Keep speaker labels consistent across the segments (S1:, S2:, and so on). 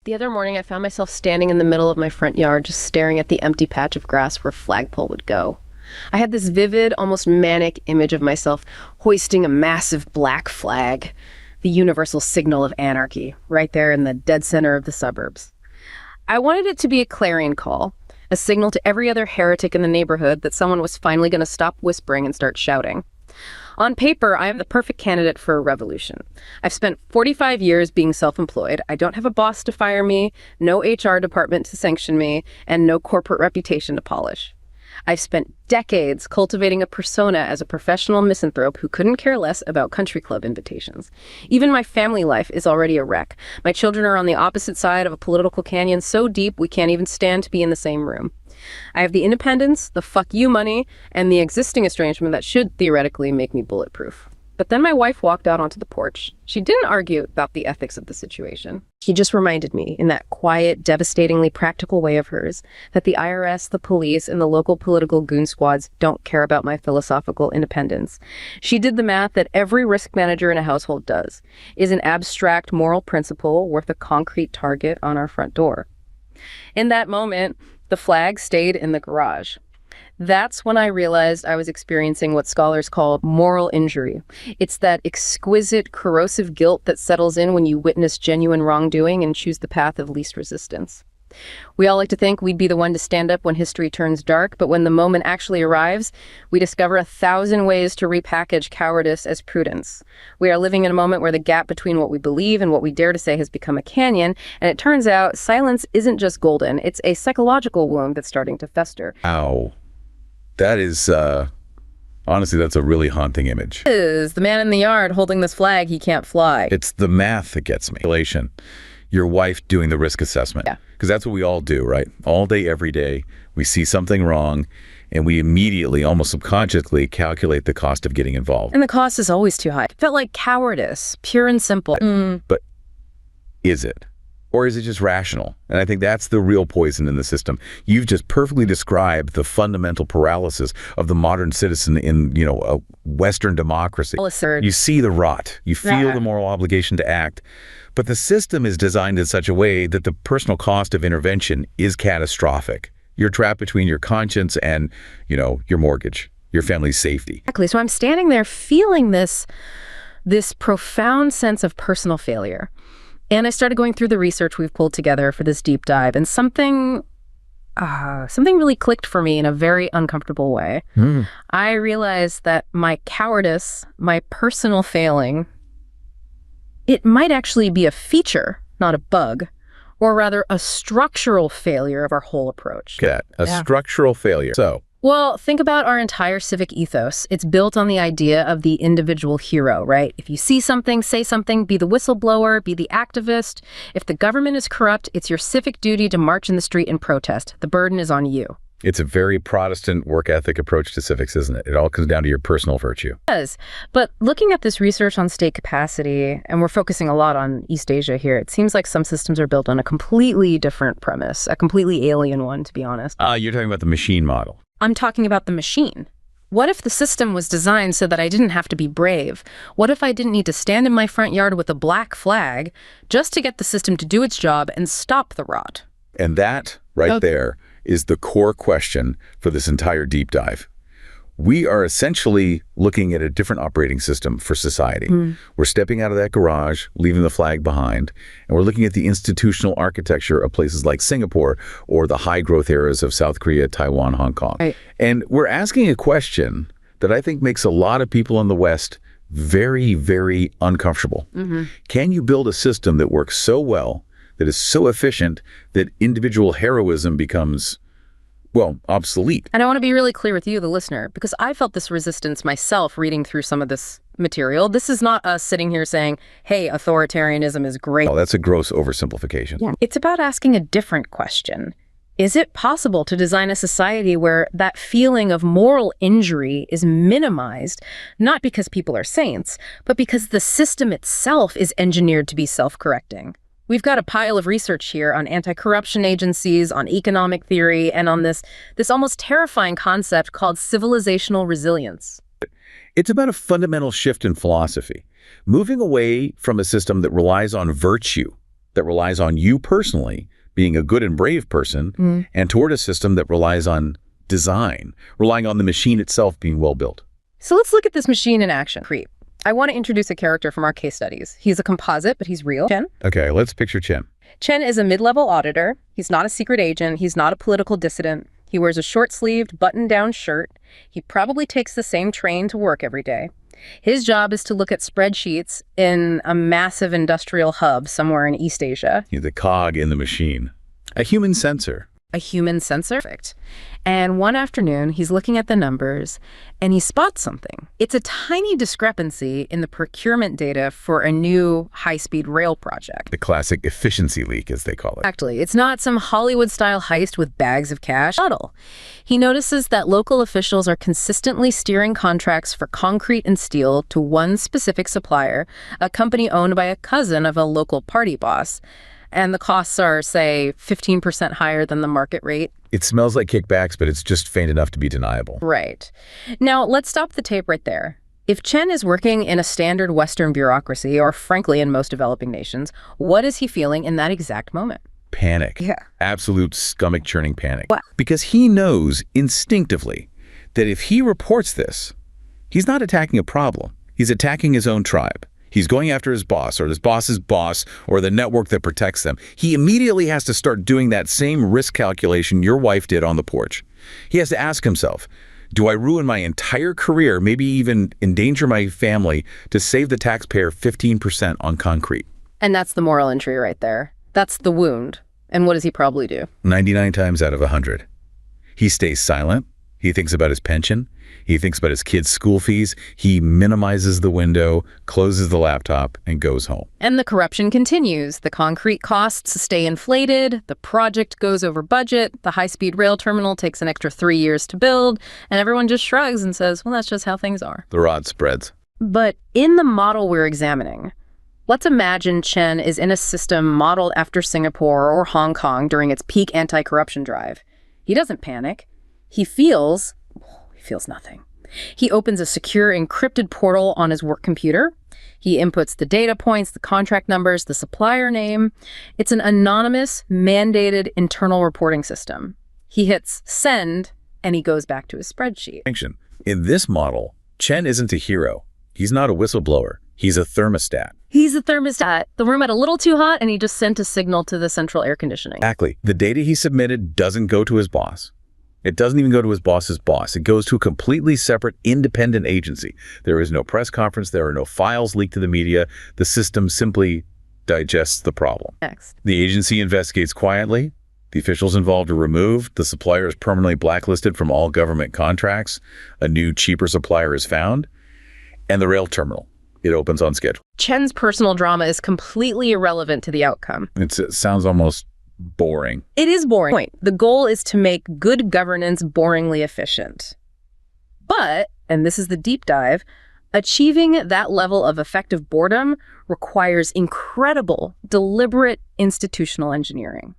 S1: The other morning, I found myself standing in the middle of my front yard, just staring at the empty patch of grass where a flagpole would go. I had this vivid, almost manic image of myself hoisting a massive black flag, the universal signal of anarchy, right there in the dead center of the suburbs. I wanted it to be a clarion call, a signal to every other heretic in the neighborhood that someone was finally going to stop whispering and start shouting. On paper, I am the perfect candidate for a revolution. I've spent 45 years being self-employed. I don't have a boss to fire me, no HR department to sanction me, and no corporate reputation to polish. I've spent decades cultivating a persona as a professional misanthrope who couldn't care less about country club invitations. Even my family life is already a wreck. My children are on the opposite side of a political canyon so deep we can't even stand to be in the same room. I have the independence, the fuck you money, and the existing estrangement that should theoretically make me bulletproof. But then my wife walked out onto the porch. She didn't argue about the ethics of the situation. She just reminded me, in that quiet, devastatingly practical way of hers, that the IRS, the police, and the local political goon squads don't care about my philosophical independence. She did the math that every risk manager in a household does. Is an abstract moral principle worth a concrete target on our front door? In that moment, the flag stayed in the garage. That's when I realized I was experiencing what scholars call moral injury. It's that exquisite, corrosive guilt that settles in when you witness genuine wrongdoing and choose the path of least resistance. We all like to think we'd be the one to stand up when history turns dark, but when the moment actually arrives, we discover 1,000 ways to repackage cowardice as prudence. We are living in a moment where the gap between what we believe and what we dare to say has become a canyon, and it turns out silence isn't just golden, it's a psychological wound that's starting to fester.
S2: Ow. That is, honestly, that's a really haunting image.
S1: It is the man in the yard holding this flag he can't fly.
S2: It's the math that gets me. Your wife doing the risk assessment.
S1: Yeah.
S2: Because that's what we all do, right? All day, every day, we see something wrong, and we immediately, almost subconsciously, calculate the cost of getting involved.
S1: And the cost is always too high. It felt like cowardice, pure and simple.
S2: But is it? Or is it just rational? And I think that's the real poison in the system. You've just perfectly described the fundamental paralysis of the modern citizen in, a Western democracy. You see the rot. You feel the moral obligation to act. But the system is designed in such a way that the personal cost of intervention is catastrophic. You're trapped between your conscience and, your mortgage, your family's safety.
S1: Exactly. So I'm standing there feeling this profound sense of personal failure. And I started going through the research we've pulled together for this deep dive, and something really clicked for me in a very uncomfortable way. I realized that my cowardice, my personal failing, it might actually be a feature, not a bug, or rather a structural failure of our whole approach.
S2: Structural failure.
S1: Well, think about our entire civic ethos. It's built on the idea of the individual hero, right? If you see something, say something, be the whistleblower, be the activist. If the government is corrupt, it's your civic duty to march in the street and protest. The burden is on you.
S2: It's a very Protestant work ethic approach to civics, isn't it? It all comes down to your personal virtue.
S1: It does. But looking at this research on state capacity, and we're focusing a lot on East Asia here, it seems like some systems are built on a completely different premise, a completely alien one, to be honest.
S2: You're talking about the machine model.
S1: I'm talking about the machine. What if the system was designed so that I didn't have to be brave? What if I didn't need to stand in my front yard with a black flag just to get the system to do its job and stop the rot?
S2: And that there is the core question for this entire deep dive. We are essentially looking at a different operating system for society. We're stepping out of that garage, leaving the flag behind, and we're looking at the institutional architecture of places like Singapore or the high-growth areas of South Korea, Taiwan, Hong Kong.
S1: Right.
S2: And we're asking a question that I think makes a lot of people in the West very, very uncomfortable. Can you build a system that works so well, that is so efficient, that individual heroism becomes obsolete?
S1: And I want to be really clear with you, the listener, because I felt this resistance myself reading through some of this material. This is not us sitting here saying, hey, authoritarianism is great.
S2: Oh, that's a gross oversimplification.
S1: Yeah. It's about asking a different question. Is it possible to design a society where that feeling of moral injury is minimized, not because people are saints, but because the system itself is engineered to be self-correcting? We've got a pile of research here on anti-corruption agencies, on economic theory, and on this almost terrifying concept called civilizational resilience.
S2: It's about a fundamental shift in philosophy, moving away from a system that relies on virtue, that relies on you personally being a good and brave person, and toward a system that relies on design, relying on the machine itself being well built.
S1: So let's look at this machine in action. Creep. I want to introduce a character from our case studies. He's a composite, but he's real. Chen.
S2: Okay, let's picture Chen.
S1: Chen is a mid-level auditor. He's not a secret agent. He's not a political dissident. He wears a short-sleeved, button-down shirt. He probably takes the same train to work every day. His job is to look at spreadsheets in a massive industrial hub somewhere in East Asia.
S2: He's a cog in the machine. A human sensor.
S1: A human sensor. Perfect. And one afternoon, he's looking at the numbers, and he spots something. It's a tiny discrepancy in the procurement data for a new high-speed rail project.
S2: The classic efficiency leak, as they call it.
S1: Exactly. It's not some Hollywood-style heist with bags of cash. Subtle. He notices that local officials are consistently steering contracts for concrete and steel to one specific supplier, a company owned by a cousin of a local party boss. And the costs are, say, 15% higher than the market rate.
S2: It smells like kickbacks, but it's just faint enough to be deniable.
S1: Right. Now, let's stop the tape right there. If Chen is working in a standard Western bureaucracy, or frankly in most developing nations, what is he feeling in that exact moment?
S2: Panic.
S1: Yeah.
S2: Absolute stomach-churning panic.
S1: What?
S2: Because he knows instinctively that if he reports this, he's not attacking a problem. He's attacking his own tribe. He's going after his boss or his boss's boss or the network that protects them. He immediately has to start doing that same risk calculation your wife did on the porch. He has to ask himself, do I ruin my entire career, maybe even endanger my family to save the taxpayer 15% on concrete?
S1: And that's the moral entry right there. That's the wound. And what does he probably do?
S2: 99 times out of 100. He stays silent. He thinks about his pension. He thinks about his kids' school fees. He minimizes the window, closes the laptop, and goes home.
S1: And the corruption continues. The concrete costs stay inflated. The project goes over budget. The high-speed rail terminal takes an extra 3 years to build. And everyone just shrugs and says, well, that's just how things are.
S2: The rod spreads.
S1: But in the model we're examining, let's imagine Chen is in a system modeled after Singapore or Hong Kong during its peak anti-corruption drive. He doesn't panic. He feels nothing. He opens a secure encrypted portal on his work computer. He inputs the data points, the contract numbers, the supplier name. It's an anonymous, mandated internal reporting system. He hits send, and he goes back to his spreadsheet.
S2: In this model, Chen isn't a hero. He's not a whistleblower. He's a thermostat.
S1: He's a thermostat. The room had a little too hot, and he just sent a signal to the central air conditioning.
S2: Exactly. The data he submitted doesn't go to his boss. It doesn't even go to his boss's boss. It goes to a completely separate, independent agency. There is no press conference. There are no files leaked to the media. The system simply digests the problem.
S1: Next.
S2: The agency investigates quietly. The officials involved are removed. The supplier is permanently blacklisted from all government contracts. A new, cheaper supplier is found. And the rail terminal, it opens on schedule.
S1: Chen's personal drama is completely irrelevant to the outcome.
S2: It sounds almost boring.
S1: It is boring. The goal is to make good governance boringly efficient. But, and this is the deep dive, achieving that level of effective boredom requires incredible, deliberate institutional engineering.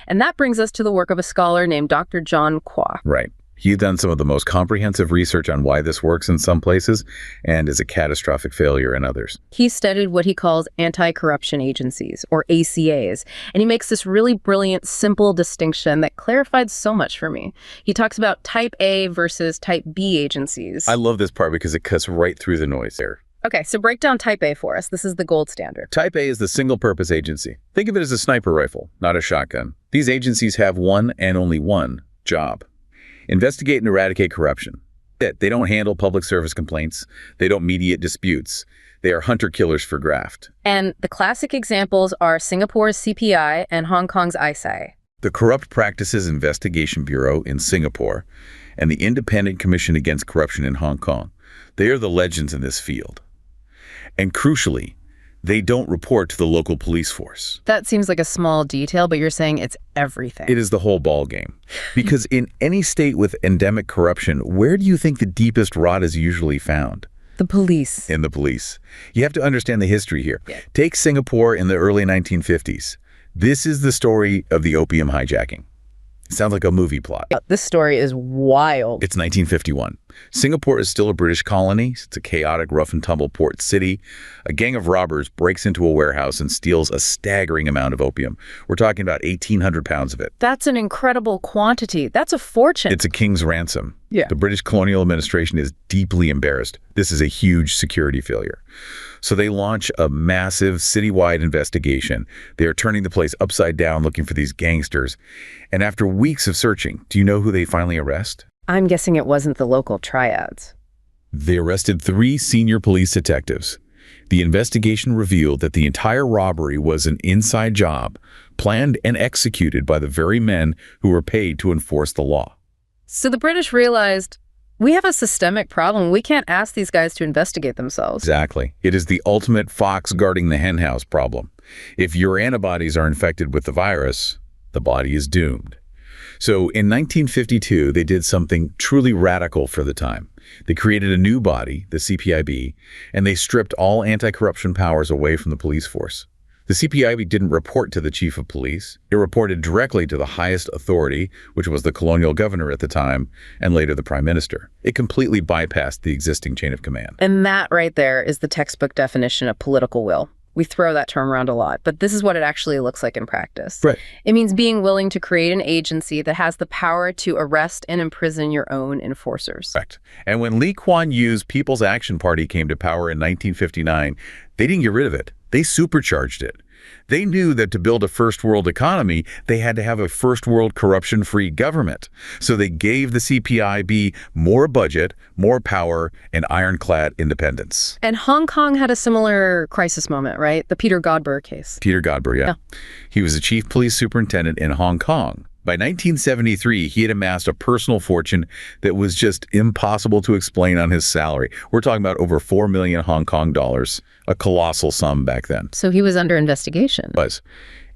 S1: And that brings us to the work of a scholar named Dr. John Kwa.
S2: Right. He's done some of the most comprehensive research on why this works in some places and is a catastrophic failure in others.
S1: He studied what he calls anti-corruption agencies, or ACAs, and he makes this really brilliant, simple distinction that clarified so much for me. He talks about type A versus type B agencies.
S2: I love this part because it cuts right through the noise there.
S1: Okay, so break down type A for us. This is the gold standard.
S2: Type A is the single-purpose agency. Think of it as a sniper rifle, not a shotgun. These agencies have one and only one job: investigate and eradicate corruption. They don't handle public service complaints. They don't mediate disputes. They are hunter-killers for graft.
S1: And the classic examples are Singapore's CPI and Hong Kong's ICAC.
S2: The Corrupt Practices Investigation Bureau in Singapore and the Independent Commission Against Corruption in Hong Kong, they are the legends in this field. And crucially, they don't report to the local police force.
S1: That seems like a small detail, but you're saying it's everything.
S2: It is the whole ball game. Because in any state with endemic corruption, where do you think the deepest rot is usually found?
S1: The police.
S2: In the police. You have to understand the history here.
S1: Yeah.
S2: Take Singapore in the early 1950s. This is the story of the opium hijacking. It sounds like a movie plot.
S1: This story is wild.
S2: It's 1951. Singapore is still a British colony. It's a chaotic, rough-and-tumble port city. A gang of robbers breaks into a warehouse and steals a staggering amount of opium. We're talking about 1,800 pounds of it.
S1: That's an incredible quantity. That's a fortune.
S2: It's a king's ransom.
S1: Yeah.
S2: The British colonial administration is deeply embarrassed. This is a huge security failure. So they launch a massive citywide investigation. They are turning the place upside down looking for these gangsters. And after weeks of searching, do you know who they finally arrest?
S1: I'm guessing it wasn't the local triads.
S2: They arrested 3 senior police detectives. The investigation revealed that the entire robbery was an inside job, planned and executed by the very men who were paid to enforce the law.
S1: So the British realized, we have a systemic problem. We can't ask these guys to investigate themselves.
S2: Exactly. It is the ultimate fox guarding the henhouse problem. If your antibodies are infected with the virus, the body is doomed. So in 1952, they did something truly radical for the time. They created a new body, the CPIB, and they stripped all anti-corruption powers away from the police force. The CPIB didn't report to the chief of police. It reported directly to the highest authority, which was the colonial governor at the time, and later the prime minister. It completely bypassed the existing chain of command.
S1: And that right there is the textbook definition of political will. We throw that term around a lot, but this is what it actually looks like in practice.
S2: Right.
S1: It means being willing to create an agency that has the power to arrest and imprison your own enforcers.
S2: Correct. And when Lee Kuan Yew's People's Action Party came to power in 1959, they didn't get rid of it. They supercharged it. They knew that to build a first world economy, they had to have a first world corruption-free government. So they gave the CPIB more budget, more power, and ironclad independence.
S1: And Hong Kong had a similar crisis moment, right? The Peter Godber case.
S2: Peter Godber, yeah. He was the chief police superintendent in Hong Kong. By 1973, he had amassed a personal fortune that was just impossible to explain on his salary. We're talking about over 4 million Hong Kong dollars, a colossal sum back then.
S1: So he was under investigation.
S2: Was.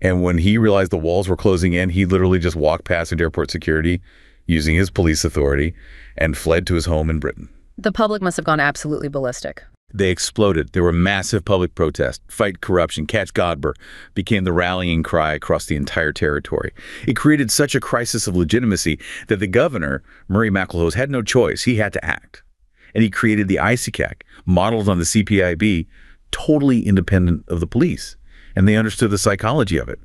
S2: And when he realized the walls were closing in, he literally just walked past airport security using his police authority and fled to his home in Britain.
S1: The public must have gone absolutely ballistic.
S2: They exploded. There were massive public protests. Fight corruption, catch Godber became the rallying cry across the entire territory. It created such a crisis of legitimacy that the governor, Murray McLehose, had no choice. He had to act. And he created the ICAC, modeled on the CPIB, totally independent of the police. And they understood the psychology of it.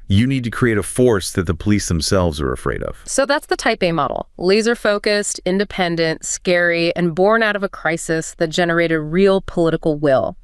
S2: You need to create a force that the police themselves are afraid of.
S1: So that's the Type A model. Laser-focused, independent, scary, and born out of a crisis that generated real political will.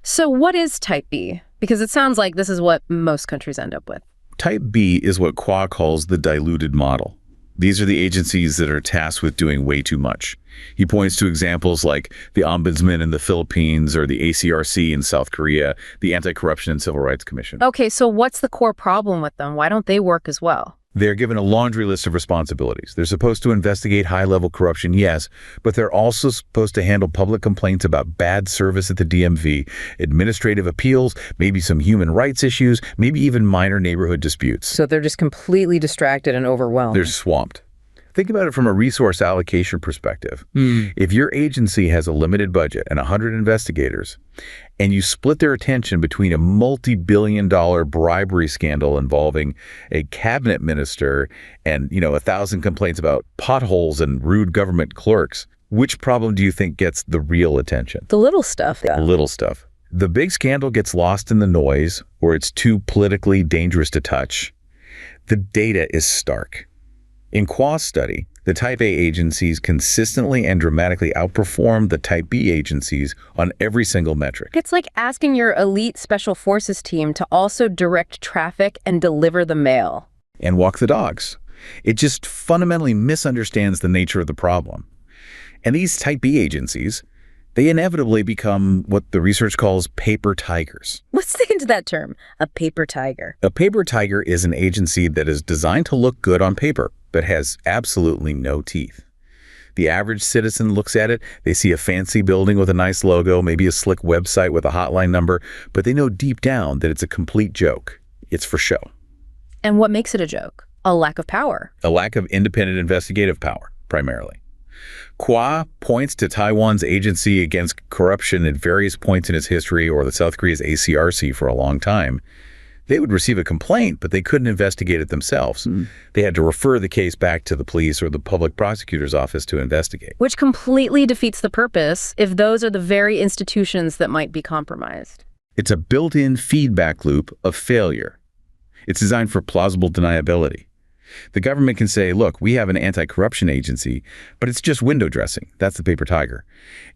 S1: So what is Type B? Because it sounds like this is what most countries end up with.
S2: Type B is what Kwa calls the diluted model. These are the agencies that are tasked with doing way too much. He points to examples like the Ombudsman in the Philippines or the ACRC in South Korea, the Anti-Corruption and Civil Rights Commission.
S1: Okay, so what's the core problem with them? Why don't they work as well?
S2: They're given a laundry list of responsibilities. They're supposed to investigate high-level corruption, yes, but they're also supposed to handle public complaints about bad service at the DMV, administrative appeals, maybe some human rights issues, maybe even minor neighborhood disputes.
S1: So they're just completely distracted and overwhelmed.
S2: They're swamped. Think about it from a resource allocation perspective. If your agency has a limited budget and 100 investigators, and you split their attention between a multi-billion-dollar bribery scandal involving a cabinet minister and, 1,000 complaints about potholes and rude government clerks, which problem do you think gets the real attention?
S1: The little stuff.
S2: The little stuff. The big scandal gets lost in the noise, or it's too politically dangerous to touch. The data is stark. In Kwa's study, the Type A agencies consistently and dramatically outperform the Type B agencies on every single metric.
S1: It's like asking your elite special forces team to also direct traffic and deliver the mail.
S2: And walk the dogs. It just fundamentally misunderstands the nature of the problem. And these Type B agencies, they inevitably become what the research calls paper tigers.
S1: Let's dig into that term, a paper tiger.
S2: A paper tiger is an agency that is designed to look good on paper, but has absolutely no teeth. The average citizen looks at it, they see a fancy building with a nice logo, maybe a slick website with a hotline number, but they know deep down that it's a complete joke. It's for show.
S1: And what makes it a joke? A lack of power.
S2: A lack of independent investigative power, primarily. Kwa points to Taiwan's agency against corruption at various points in its history, or the South Korea's ACRC for a long time. They would receive a complaint, but they couldn't investigate it themselves. They had to refer the case back to the police or the public prosecutor's office to investigate.
S1: Which completely defeats the purpose if those are the very institutions that might be compromised.
S2: It's a built-in feedback loop of failure. It's designed for plausible deniability. The government can say, look, we have an anti-corruption agency, but it's just window dressing. That's the paper tiger.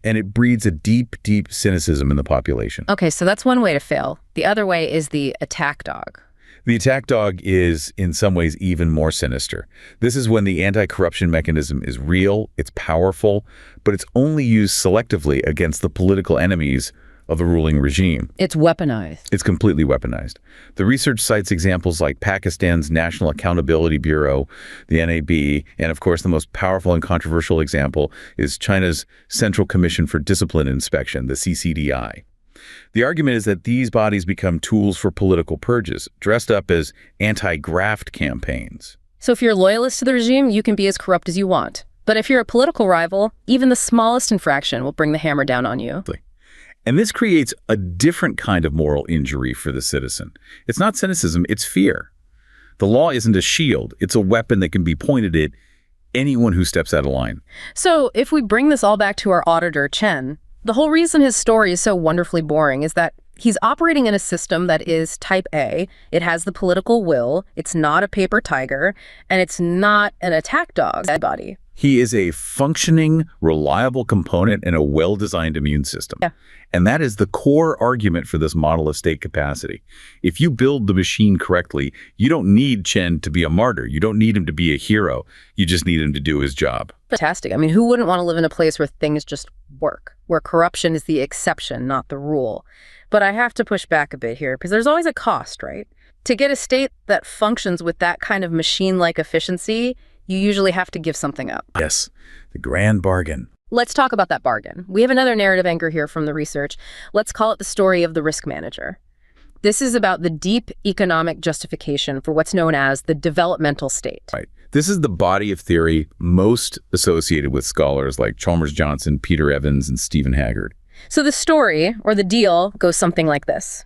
S2: And it breeds a deep, deep cynicism in the population.
S1: Okay, so that's one way to fail. The other way is the attack dog.
S2: The attack dog is, in some ways, even more sinister. This is when the anti-corruption mechanism is real, it's powerful, but it's only used selectively against the political enemies of the ruling regime.
S1: It's weaponized.
S2: It's completely weaponized. The research cites examples like Pakistan's National Accountability Bureau, the NAB, and of course the most powerful and controversial example is China's Central Commission for Discipline Inspection, the CCDI. The argument is that these bodies become tools for political purges, dressed up as anti-graft campaigns.
S1: So if you're loyalist to the regime, you can be as corrupt as you want. But if you're a political rival, even the smallest infraction will bring the hammer down on you.
S2: And this creates a different kind of moral injury for the citizen. It's not cynicism, it's fear. The law isn't a shield, it's a weapon that can be pointed at anyone who steps out of line.
S1: So if we bring this all back to our auditor, Chen, the whole reason his story is so wonderfully boring is that he's operating in a system that is type A, it has the political will, it's not a paper tiger, and it's not an attack dog body.
S2: He is a functioning, reliable component in a well-designed immune system.
S1: Yeah.
S2: And that is the core argument for this model of state capacity. If you build the machine correctly, you don't need Chen to be a martyr. You don't need him to be a hero. You just need him to do his job.
S1: Fantastic. I mean, who wouldn't want to live in a place where things just work, where corruption is the exception, not the rule? But I have to push back a bit here because there's always a cost, right? To get a state that functions with that kind of machine-like efficiency, you usually have to give something up.
S2: Yes, the grand bargain.
S1: Let's talk about that bargain. We have another narrative anchor here from the research. Let's call it the story of the risk manager. This is about the deep economic justification for what's known as the developmental state.
S2: Right. This is the body of theory most associated with scholars like Chalmers Johnson, Peter Evans, and Stephen Haggard.
S1: So the story, or the deal, goes something like this.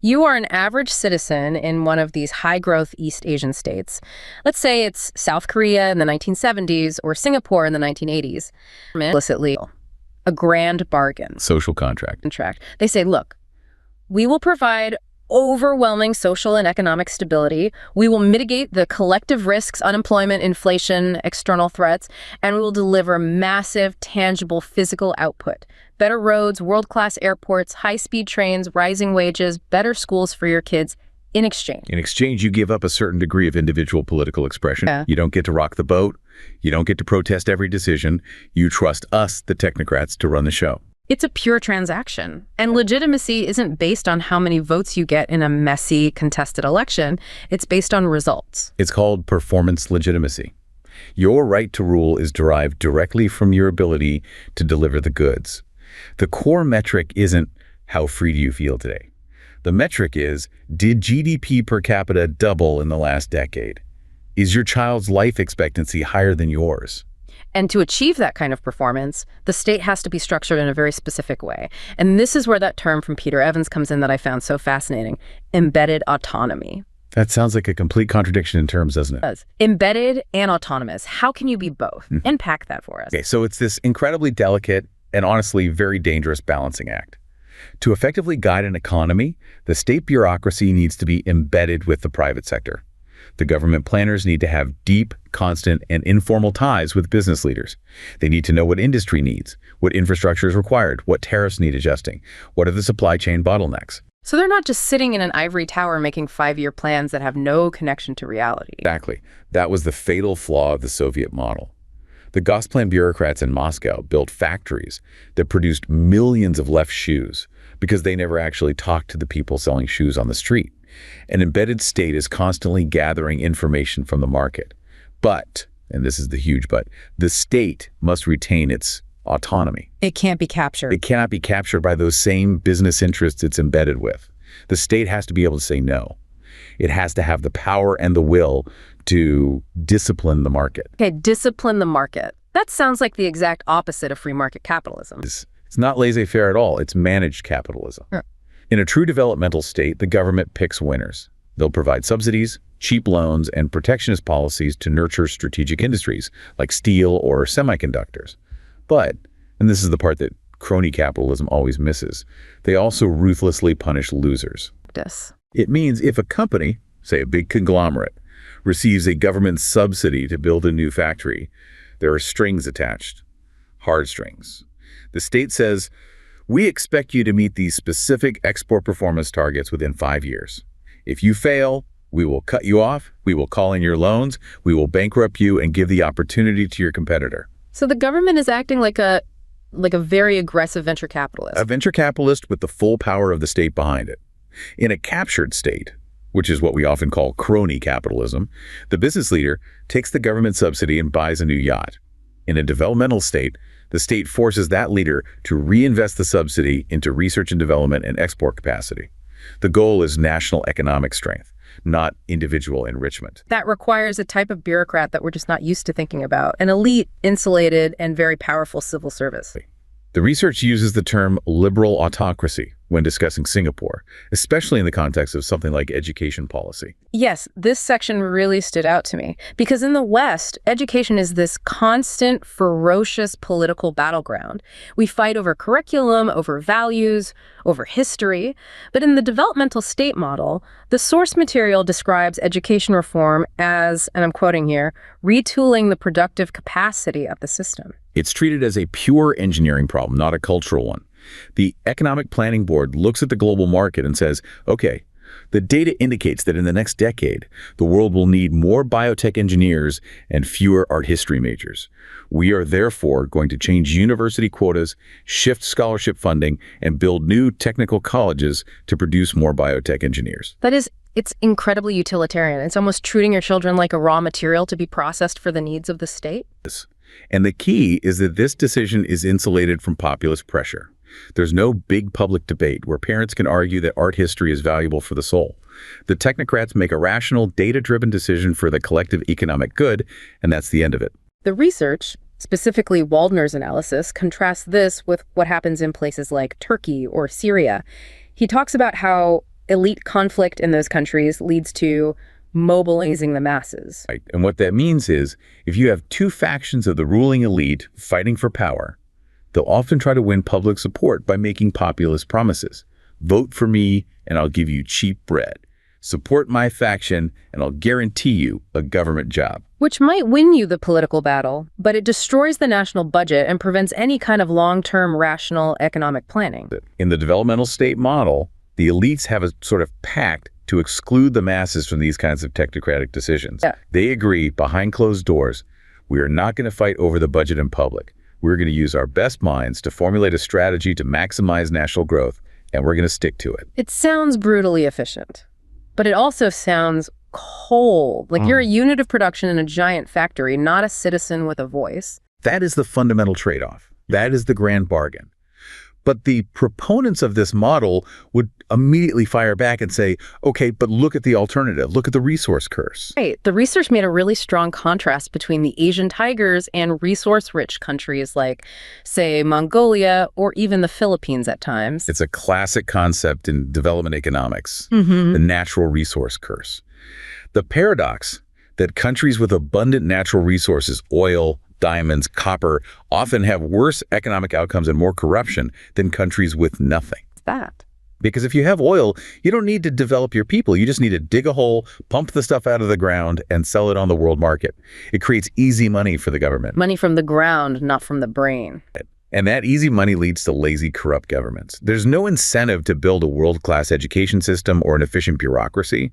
S1: You are an average citizen in one of these high-growth East Asian states. Let's say it's South Korea in the 1970s or Singapore in the 1980s. Implicitly, a grand bargain.
S2: Social contract.
S1: They say, look, we will provide overwhelming social and economic stability. We will mitigate the collective risks, unemployment, inflation, external threats, and we will deliver massive, tangible physical output. Better roads, world-class airports, high-speed trains, rising wages, better schools for your kids in exchange.
S2: In exchange, you give up a certain degree of individual political expression.
S1: Yeah.
S2: You don't get to rock the boat. You don't get to protest every decision. You trust us, the technocrats, to run the show.
S1: It's a pure transaction. And legitimacy isn't based on how many votes you get in a messy, contested election. It's based on results.
S2: It's called performance legitimacy. Your right to rule is derived directly from your ability to deliver the goods. The core metric isn't how free do you feel today. The metric is, did GDP per capita double in the last decade? Is your child's life expectancy higher than yours?
S1: And to achieve that kind of performance, the state has to be structured in a very specific way. And this is where that term from Peter Evans comes in that I found so fascinating, embedded autonomy.
S2: That sounds like a complete contradiction in terms, doesn't it?
S1: It does. Embedded and autonomous. How can you be both? Unpack that for us.
S2: Okay, so it's this incredibly delicate and honestly very dangerous balancing act. To effectively guide an economy, the state bureaucracy needs to be embedded with the private sector. The government planners need to have deep, constant, and informal ties with business leaders. They need to know what industry needs, what infrastructure is required, what tariffs need adjusting, what are the supply chain bottlenecks.
S1: So they're not just sitting in an ivory tower making 5-year plans that have no connection to reality.
S2: Exactly. That was the fatal flaw of the Soviet model. The Gosplan bureaucrats in Moscow built factories that produced millions of left shoes because they never actually talked to the people selling shoes on the street. An embedded state is constantly gathering information from the market. But, and this is the huge but, the state must retain its autonomy.
S1: It can't be captured.
S2: It cannot be captured by those same business interests it's embedded with. The state has to be able to say no. It has to have the power and the will to discipline the market.
S1: Okay, discipline the market. That sounds like the exact opposite of free market capitalism.
S2: It's not laissez-faire at all. It's managed capitalism.
S1: Yeah.
S2: In a true developmental state, the government picks winners. They'll provide subsidies, cheap loans, and protectionist policies to nurture strategic industries like steel or semiconductors. But, and this is the part that crony capitalism always misses, they also ruthlessly punish losers. It means if a company, say a big conglomerate, receives a government subsidy to build a new factory, there are strings attached, hard strings. The state says, we expect you to meet these specific export performance targets within 5 years. If you fail, we will cut you off, we will call in your loans, we will bankrupt you and give the opportunity to your competitor.
S1: So the government is acting like a very aggressive venture capitalist.
S2: A venture capitalist with the full power of the state behind it. In a captured state, which is what we often call crony capitalism, the business leader takes the government subsidy and buys a new yacht. In a developmental state, the state forces that leader to reinvest the subsidy into research and development and export capacity. The goal is national economic strength, not individual enrichment.
S1: That requires a type of bureaucrat that we're just not used to thinking about, an elite, insulated, and very powerful civil service.
S2: The research uses the term liberal autocracy when discussing Singapore, especially in the context of something like education policy.
S1: Yes, this section really stood out to me because in the West, education is this constant, ferocious political battleground. We fight over curriculum, over values, over history. But in the developmental state model, the source material describes education reform as, and I'm quoting here, retooling the productive capacity of the system.
S2: It's treated as a pure engineering problem, not a cultural one. The Economic Planning Board looks at the global market and says, okay, the data indicates that in the next decade, the world will need more biotech engineers and fewer art history majors. We are therefore going to change university quotas, shift scholarship funding, and build new technical colleges to produce more biotech engineers.
S1: It's incredibly utilitarian. It's almost treating your children like a raw material to be processed for the needs of the state.
S2: And the key is that this decision is insulated from populist pressure. There's no big public debate where parents can argue that art history is valuable for the soul. The technocrats make a rational, data-driven decision for the collective economic good, and that's the end of it.
S1: The research, specifically Waldner's analysis, contrasts this with what happens in places like Turkey or Syria. He talks about how elite conflict in those countries leads to mobilizing the masses.
S2: Right. And what that means is, if you have two factions of the ruling elite fighting for power, they'll often try to win public support by making populist promises. Vote for me and I'll give you cheap bread. Support my faction and I'll guarantee you a government job.
S1: Which might win you the political battle, but it destroys the national budget and prevents any kind of long-term rational economic planning.
S2: In the developmental state model, the elites have a sort of pact to exclude the masses from these kinds of technocratic decisions.
S1: Yeah.
S2: They agree behind closed doors, we are not going to fight over the budget in public. We're going to use our best minds to formulate a strategy to maximize national growth, and we're going to stick to it.
S1: It sounds brutally efficient, but it also sounds cold. Like you're a unit of production in a giant factory, not a citizen with a voice.
S2: That is the fundamental trade-off. That is the grand bargain. But the proponents of this model would immediately fire back and say, okay, but look at the alternative. Look at the resource curse.
S1: Right. The research made a really strong contrast between the Asian tigers and resource-rich countries like, say, Mongolia or even the Philippines at times.
S2: It's a classic concept in development economics, the natural resource curse. The paradox that countries with abundant natural resources, oil, diamonds, copper, often have worse economic outcomes and more corruption than countries with nothing.
S1: What's that?
S2: Because if you have oil, you don't need to develop your people. You just need to dig a hole, pump the stuff out of the ground, and sell it on the world market. It creates easy money for the government.
S1: Money from the ground, not from the brain.
S2: And that easy money leads to lazy, corrupt governments. There's no incentive to build a world-class education system or an efficient bureaucracy.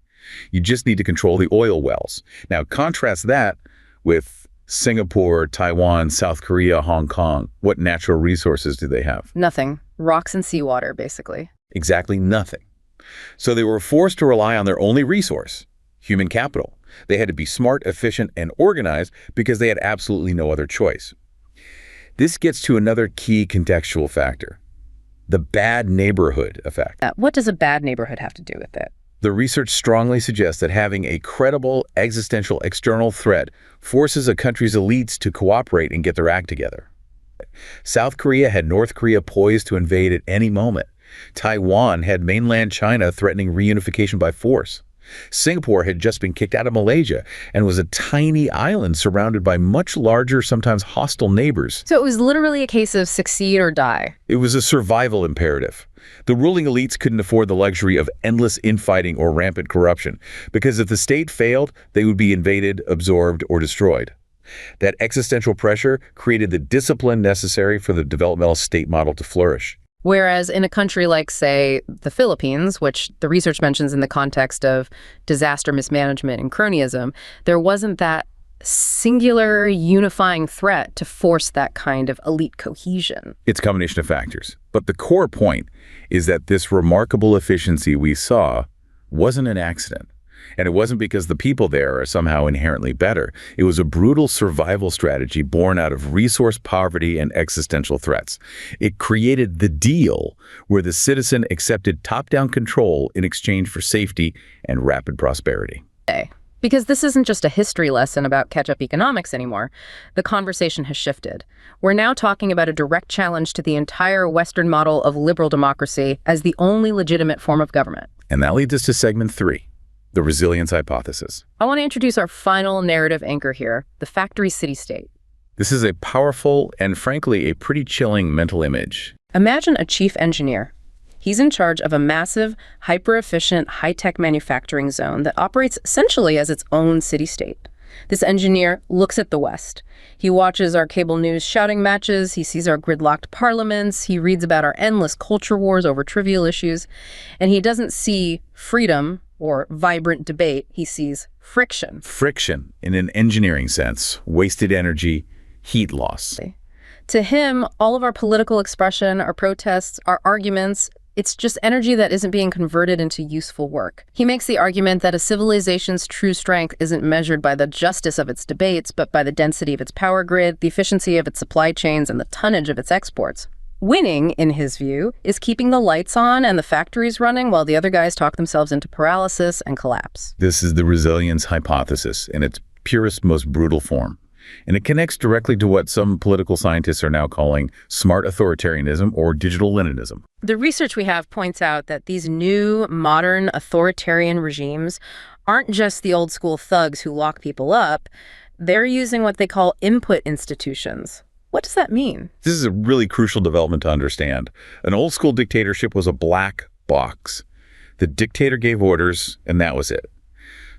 S2: You just need to control the oil wells. Now, contrast that with Singapore, Taiwan, South Korea, Hong Kong. What natural resources do they have?
S1: Nothing. Rocks and seawater, basically.
S2: Exactly nothing. So they were forced to rely on their only resource, human capital. They had to be smart, efficient, and organized because they had absolutely no other choice. This gets to another key contextual factor, the bad neighborhood effect.
S1: What does a bad neighborhood have to do with it?
S2: The research strongly suggests that having a credible existential external threat forces a country's elites to cooperate and get their act together. South Korea had North Korea poised to invade at any moment. Taiwan had mainland China threatening reunification by force. Singapore had just been kicked out of Malaysia and was a tiny island surrounded by much larger, sometimes hostile neighbors.
S1: So it was literally a case of succeed or die.
S2: It was a survival imperative. The ruling elites couldn't afford the luxury of endless infighting or rampant corruption, because if the state failed, they would be invaded, absorbed, or destroyed. That existential pressure created the discipline necessary for the developmental state model to flourish.
S1: Whereas in a country like, say, the Philippines, which the research mentions in the context of disaster mismanagement and cronyism, there wasn't that singular unifying threat to force that kind of elite cohesion.
S2: It's a combination of factors. But the core point is that this remarkable efficiency we saw wasn't an accident. And it wasn't because the people there are somehow inherently better. It was a brutal survival strategy born out of resource poverty and existential threats. It created the deal where the citizen accepted top-down control in exchange for safety and rapid prosperity.
S1: Because this isn't just a history lesson about catch-up economics anymore. The conversation has shifted. We're now talking about a direct challenge to the entire Western model of liberal democracy as the only legitimate form of government.
S2: And that leads us to segment 3. The resilience hypothesis.
S1: I want to introduce our final narrative anchor here, the factory city-state.
S2: This is a powerful and, frankly, a pretty chilling mental image.
S1: Imagine a chief engineer. He's in charge of a massive, hyper-efficient, high-tech manufacturing zone that operates essentially as its own city-state. This engineer looks at the West. He watches our cable news shouting matches, he sees our gridlocked parliaments, he reads about our endless culture wars over trivial issues, and he doesn't see freedom or vibrant debate, he sees friction.
S2: Friction, in an engineering sense, wasted energy, heat loss.
S1: To him, all of our political expression, our protests, our arguments, it's just energy that isn't being converted into useful work. He makes the argument that a civilization's true strength isn't measured by the justice of its debates, but by the density of its power grid, the efficiency of its supply chains, and the tonnage of its exports. Winning, in his view, is keeping the lights on and the factories running while the other guys talk themselves into paralysis and collapse.
S2: This is the resilience hypothesis in its purest, most brutal form. And it connects directly to what some political scientists are now calling smart authoritarianism or digital Leninism.
S1: The research we have points out that these new, modern, authoritarian regimes aren't just the old school thugs who lock people up. They're using what they call input institutions. What does that mean?
S2: This is a really crucial development to understand. An old school dictatorship was a black box. The dictator gave orders, and that was it.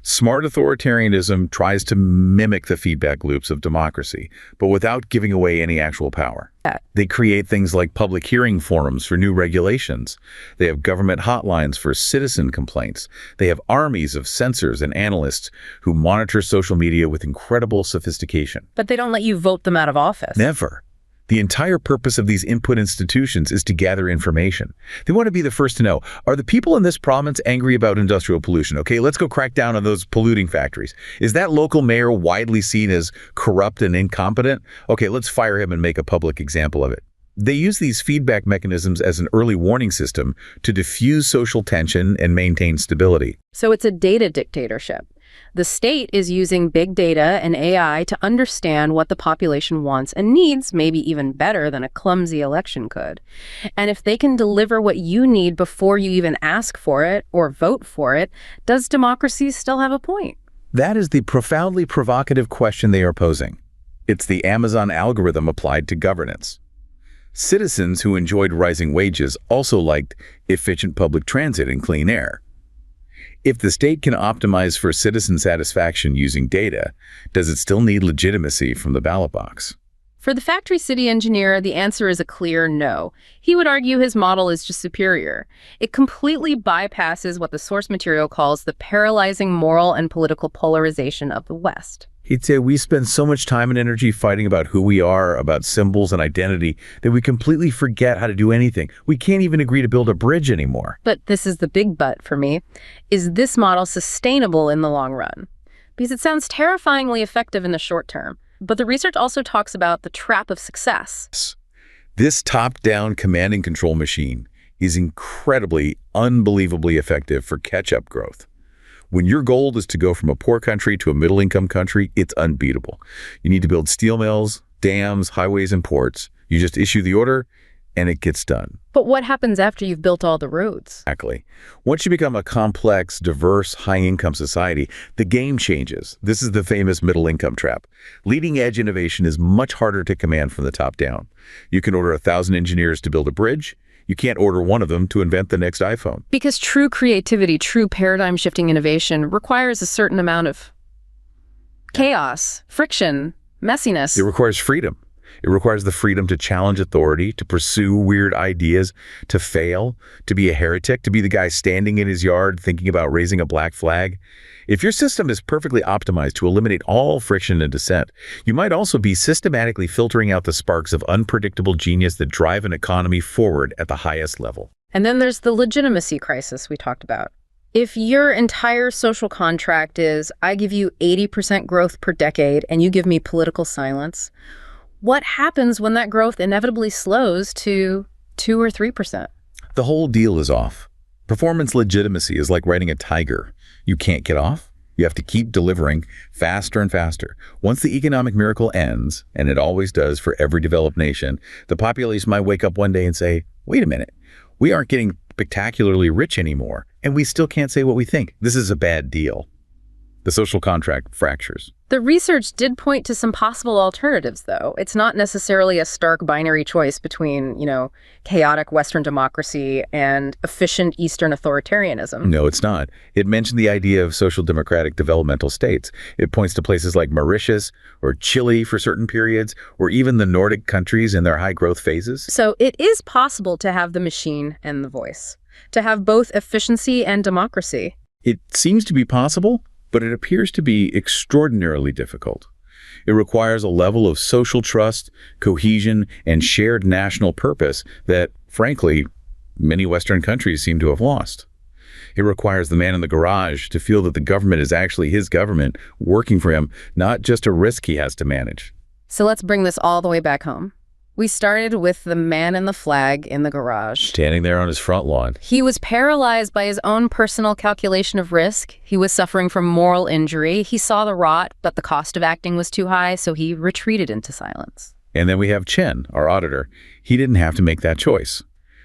S2: Smart authoritarianism tries to mimic the feedback loops of democracy, but without giving away any actual power. They create things like public hearing forums for new regulations. They have government hotlines for citizen complaints. They have armies of censors and analysts who monitor social media with incredible sophistication.
S1: But they don't let you vote them out of office.
S2: Never. The entire purpose of these input institutions is to gather information. They want to be the first to know, are the people in this province angry about industrial pollution? Okay, let's go crack down on those polluting factories. Is that local mayor widely seen as corrupt and incompetent? Okay, let's fire him and make a public example of it. They use these feedback mechanisms as an early warning system to diffuse social tension and maintain stability.
S1: So it's a data dictatorship. The state is using big data and AI to understand what the population wants and needs, maybe even better than a clumsy election could. And if they can deliver what you need before you even ask for it or vote for it, does democracy still have a point?
S2: That is the profoundly provocative question they are posing. It's the Amazon algorithm applied to governance. Citizens who enjoyed rising wages also liked efficient public transit and clean air. If the state can optimize for citizen satisfaction using data, does it still need legitimacy from the ballot box?
S1: For the factory city engineer, the answer is a clear no. He would argue his model is just superior. It completely bypasses what the source material calls the paralyzing moral and political polarization of the West.
S2: He'd say we spend so much time and energy fighting about who we are, about symbols and identity, that we completely forget how to do anything. We can't even agree to build a bridge anymore.
S1: But this is the big but for me. Is this model sustainable in the long run? Because it sounds terrifyingly effective in the short term. But the research also talks about the trap of success.
S2: This top-down command and control machine is incredibly, unbelievably effective for catch-up growth. When your goal is to go from a poor country to a middle-income country, it's unbeatable. You need to build steel mills, dams, highways, and ports. You just issue the order, and it gets done.
S1: But what happens after you've built all the roads?
S2: Exactly. Once you become a complex, diverse, high-income society, the game changes. This is the famous middle-income trap. Leading-edge innovation is much harder to command from the top down. You can order 1,000 engineers to build a bridge. You can't order one of them to invent the next iPhone.
S1: Because true creativity, true paradigm-shifting innovation requires a certain amount of chaos, friction, messiness.
S2: It requires freedom. It requires the freedom to challenge authority, to pursue weird ideas, to fail, to be a heretic, to be the guy standing in his yard thinking about raising a black flag. If your system is perfectly optimized to eliminate all friction and dissent, you might also be systematically filtering out the sparks of unpredictable genius that drive an economy forward at the highest level.
S1: And then there's the legitimacy crisis we talked about. If your entire social contract is, I give you 80% growth per decade and you give me political silence, what happens when that growth inevitably slows to 2 or 3%?
S2: The whole deal is off. Performance legitimacy is like riding a tiger. You can't get off. You have to keep delivering faster and faster. Once the economic miracle ends, and it always does for every developed nation, the population might wake up one day and say, wait a minute, we aren't getting spectacularly rich anymore, and we still can't say what we think. This is a bad deal. The social contract fractures.
S1: The research did point to some possible alternatives, though. It's not necessarily a stark binary choice between, chaotic Western democracy and efficient Eastern authoritarianism.
S2: No, it's not. It mentioned the idea of social democratic developmental states. It points to places like Mauritius or Chile for certain periods, or even the Nordic countries in their high growth phases.
S1: So it is possible to have the machine and the voice, to have both efficiency and democracy.
S2: It seems to be possible, but it appears to be extraordinarily difficult. It requires a level of social trust, cohesion, and shared national purpose that, frankly, many Western countries seem to have lost. It requires the man in the garage to feel that the government is actually his government, working for him, not just a risk he has to manage.
S1: So let's bring this all the way back home. We started with the man in the flag in the garage.
S2: Standing there on his front lawn.
S1: He was paralyzed by his own personal calculation of risk. He was suffering from moral injury. He saw the rot, but the cost of acting was too high, so he retreated into silence.
S2: And then we have Chen, our auditor. He didn't have to make that choice.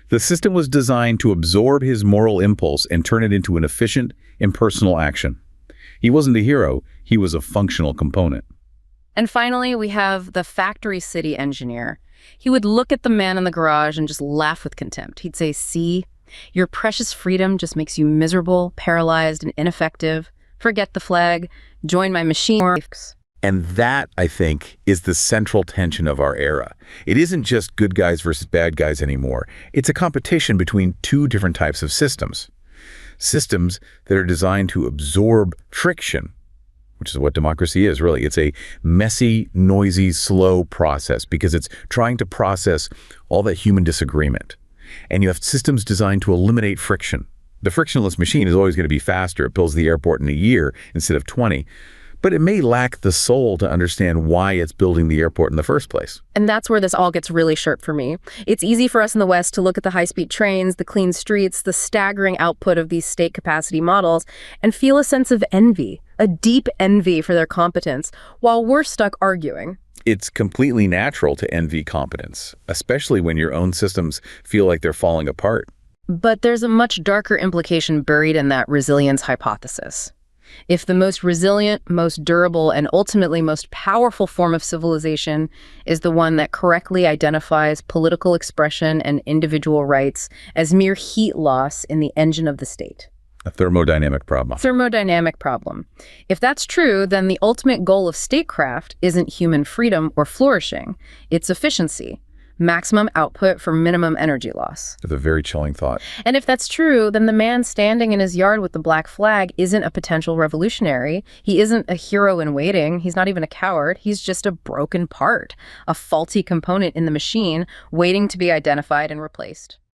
S2: The system was designed to absorb his moral impulse and turn it into an efficient, impersonal action. He wasn't a hero, he was a functional component.
S1: And finally, we have the factory city engineer. He would look at the man in the garage and just laugh with contempt. He'd say, see, your precious freedom just makes you miserable, paralyzed, and ineffective. Forget the flag. Join my machine.
S2: And that, I think, is the central tension of our era. It isn't just good guys versus bad guys anymore. It's a competition between two different types of systems. Systems that are designed to absorb friction, which is what democracy is, really. It's a messy, noisy, slow process because it's trying to process all that human disagreement. And you have systems designed to eliminate friction. The frictionless machine is always going to be faster. It builds the airport in a year instead of 20. But it may lack the soul to understand why it's building the airport in the first place.
S1: And that's where this all gets really sharp for me. It's easy for us in the West to look at the high-speed trains, the clean streets, the staggering output of these state capacity models, and feel a sense of envy, a deep envy for their competence, while we're stuck arguing.
S2: It's completely natural to envy competence, especially when your own systems feel like they're falling apart.
S1: But there's a much darker implication buried in that resilience hypothesis. If the most resilient, most durable, and ultimately most powerful form of civilization is the one that correctly identifies political expression and individual rights as mere heat loss in the engine of the state.
S2: A thermodynamic problem.
S1: Thermodynamic problem. If that's true, then the ultimate goal of statecraft isn't human freedom or flourishing. It's efficiency. Maximum output for minimum energy loss.
S2: That's a very chilling thought.
S1: And if that's true, then the man standing in his yard with the black flag isn't a potential revolutionary. He isn't a hero in waiting. He's not even a coward. He's just a broken part, a faulty component in the machine waiting to be identified and replaced.